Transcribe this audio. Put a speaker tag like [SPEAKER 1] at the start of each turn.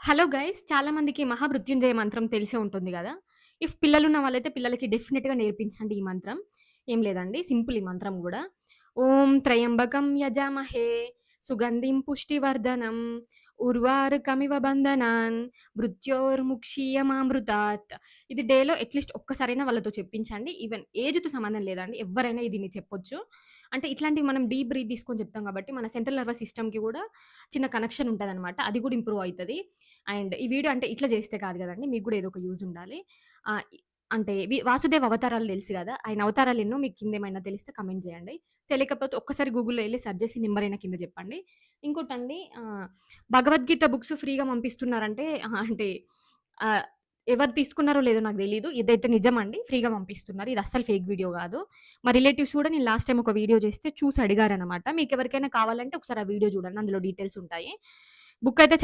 [SPEAKER 1] Hello guys! చాలా మందికి మహామృత్యుంజయ మంత్రం తెలిసే ఉంటుంది గదా! ఇఫ్ పిల్లలున్న వాళ్ళైతే పిల్లలకి డెఫినిట్‌గా నేర్పించండి ఈ మంత్రం. ఏం లేదండి సింపుల్ ఈ మంత్రం గూడా. ఓం త్రయంబకం యజామహే సుగంధిం పుష్టివర్ధనం ఉర్వారుకమివ బంధనాన్ మృత్యోర్ముక్షీయమామృతాత్. ఇది డేలో అట్‌లీస్ట్ ఒక్కసారైనా వాళ్ళతో చెప్పించండి. ఈవెన్ ఏజ్‌తో సంబంధం లేదండి. ఎవ్వరైనా దీన్ని చెప్పొచ్చు. అంటే ఇట్లాంటివి మనం డీప్ బ్రీత్ తీసుకొని చెప్తాం కాబట్టి మన సెంట్రల్ నర్వస్ సిస్టమ్‌కి గూడా చిన్న కనెక్షన్ ఉంటదనమాట. అది గూడా ఇంప్రూవ్ అయితది. అండ్ ఈ వీడియో అంటే ఇట్లా చేస్తే కాదు గదండీ! మీకు గూడా ఏదో ఒక యూజ్ ఉండాలి. ఆహ్, ఇ అంటే వాసుదేవ్ అవతారాలు తెలుసు గదా! ఆయన అవతారాలెన్నో మీకు కిందేమైనా తెలిస్తే కామెంట్ జేయండి. తెలియకపోతే ఒక్కసారి గూగుల్‌లో ఎళ్లి సెర్చ్ చేసి నంబరైనా కింద జెప్పండి. ఇంకోటండి భగవద్గీత బుక్స్ ఫ్రీగా పంపిస్తున్నారంటే అంటే ఆహ్, ఎవరు తీసుకున్నారో లేదో నాకు తెలీదు. ఇదైతే నిజమండి. ఫ్రీగా పంపిస్తున్నారు. ఇది అస్సలు ఫేక్ వీడియో గాదు. మా రిలేటివ్స్ కూడా నేను లాస్ట్ టైమ్ ఒక వీడియో చేస్తే చూసి అడిగారనమాట. మీకెవరికైనా కావాలంటే ఒకసారి ఆ వీడియో జూడండి. అందులో డీటెయిల్స్ ఉంటాయి. బుక్ అయితే